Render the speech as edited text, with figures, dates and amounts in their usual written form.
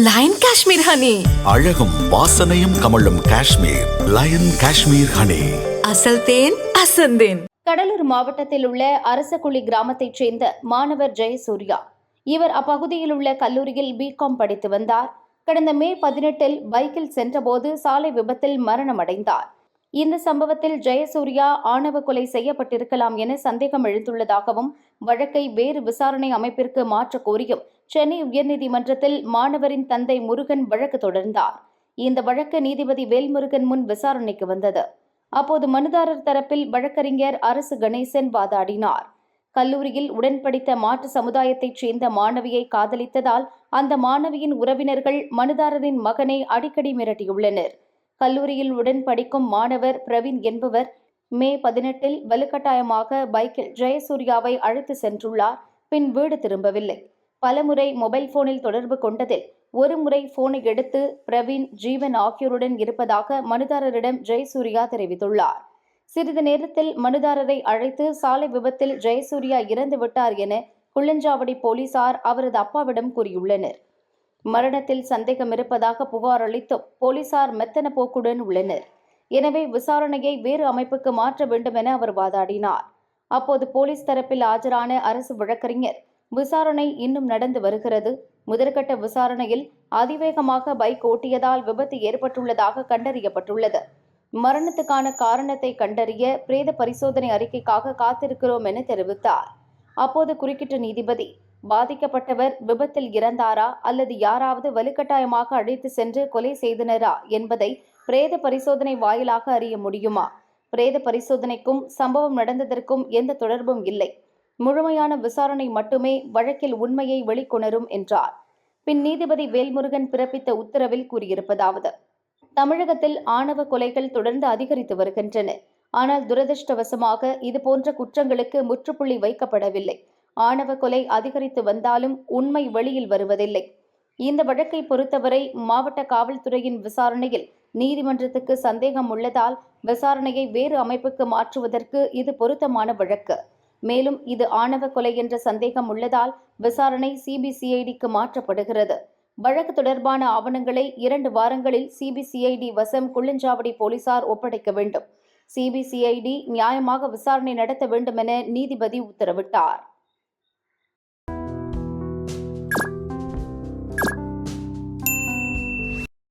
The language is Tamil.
லயன் காஷ்மீர் ஹனி, அழகும் வாசனையும் கமழும் காஷ்மீர் லயன் காஷ்மீர் ஹனி. அசல் தேன் அசந்தேன். கடலூர் மாவட்டத்தில் உள்ள அரசகுழி கிராமத்தைச் சேர்ந்த மாணவர் ஜெயசூர்யா. இவர் அப்பகுதியில் உள்ள கல்லூரியில் பிகாம் படித்து வந்தார். கடந்த மே 18 பைக்கில் சென்றபோது சாலை விபத்தில் மரணமடைந்தார். இந்த சம்பவத்தில் ஜெயசூர்யா ஆணவ கொலை செய்யப்பட்டிருக்கலாம் என சந்தேகம் எழுந்துள்ளதாகவும், வழக்கை வேறு விசாரணை அமைப்பிற்கு மாற்ற கோரியும் சென்னை உயர்நீதிமன்றத்தில் மாணவரின் தந்தை முருகன் வழக்கு தொடர்ந்தார். இந்த வழக்கு நீதிபதி வேல்முருகன் முன் விசாரணைக்கு வந்தது. அப்போது மனுதாரர் தரப்பில் வழக்கறிஞர் அரசு கணேசன் வாதாடினார். கல்லூரியில் உடன் படித்த மாற்று சமுதாயத்தைச் சேர்ந்த மாணவியை காதலித்ததால் அந்த மாணவியின் உறவினர்கள் மனுதாரரின் மகனை அடிக்கடி மிரட்டியுள்ளனர். கல்லூரியில் உடன் படிக்கும் மாணவர் பிரவீன் என்பவர் மே 18 வலுக்கட்டாயமாக பைக்கில் ஜெயசூர்யாவை அழைத்து சென்றுள்ளார். பின் வீடு திரும்பவில்லை. பலமுறை மொபைல் போனில் தொடர்பு கொண்டதில் ஒரு முறை போனை எடுத்து பிரவீன், ஜீவன் ஆகியோருடன் இருப்பதாக மனுதாரரிடம் ஜெயசூர்யா தெரிவித்துள்ளார். சிறிது நேரத்தில் மனுதாரரை அழைத்து சாலை விபத்தில் ஜெயசூர்யா இறந்துவிட்டார் என குள்ளஞ்சாவடி போலீசார் அவரது அப்பாவிடம் கூறியுள்ளனர். மரணத்தில் சந்தேகம் இருப்பதாக புகார் அளித்தும் போலீசார் மெத்தன போக்குடன் உள்ளனர். எனவே விசாரணையை வேறு அமைப்புக்கு மாற்ற வேண்டும் என அவர் வாதாடினார். அப்போது போலீஸ் தரப்பில் ஆஜரான அரசு வழக்கறிஞர், விசாரணை இன்னும் நடந்து வருகிறது. முதற்கட்ட விசாரணையில் அதிவேகமாக பைக் ஓட்டியதால் விபத்து ஏற்பட்டுள்ளதாக கண்டறியப்பட்டுள்ளது. மரணத்துக்கான காரணத்தை கண்டறிய பிரேத பரிசோதனை அறிக்கைக்காக காத்திருக்கிறோம் என தெரிவித்தார். அப்போது குறுக்கிட்ட நீதிபதி, பாதிக்கப்பட்டவர் விபத்தில் இறந்தாரா அல்லது யாராவது வலுக்கட்டாயமாக அழைத்து சென்று கொலை செய்தனரா என்பதை பிரேத பரிசோதனை வாயிலாக அறிய முடியுமா? பிரேத பரிசோதனைக்கும் சம்பவம் நடந்ததற்கும் எந்த தொடர்பும் இல்லை. முழுமையான விசாரணை மட்டுமே வழக்கில் உண்மையை வெளிக்கொணரும் என்றார். பின் நீதிபதி வேல்முருகன் பிறப்பித்த உத்தரவில் கூறியிருப்பதாவது: தமிழகத்தில் ஆணவ கொலைகள் தொடர்ந்து அதிகரித்து வருகின்றன. ஆனால் துரதிருஷ்டவசமாக இதுபோன்ற குற்றங்களுக்கு முற்றுப்புள்ளி வைக்கப்படவில்லை. ஆணவ கொலை அதிகரித்து வந்தாலும் உண்மை வெளியில் வருவதில்லை. இந்த வழக்கை பொறுத்தவரை மாவட்ட காவல்துறையின் விசாரணையில் நீதிமன்றத்துக்கு சந்தேகம் உள்ளதால் விசாரணையை வேறு அமைப்புக்கு மாற்றுவதற்கு இது பொருத்தமான வழக்கு. மேலும் இது ஆணவ கொலை என்ற சந்தேகம் உள்ளதால் விசாரணை சிபிசிஐடிக்கு மாற்றப்படுகிறது. வழக்கு தொடர்பான ஆவணங்களை 2 வாரங்களில் சிபிசிஐடி வசம் குள்ளஞ்சாவடி போலீசார் ஒப்படைக்க வேண்டும். சிபிசிஐடி நியாயமாக விசாரணை நடத்த வேண்டும் என நீதிபதி உத்தரவிட்டார்.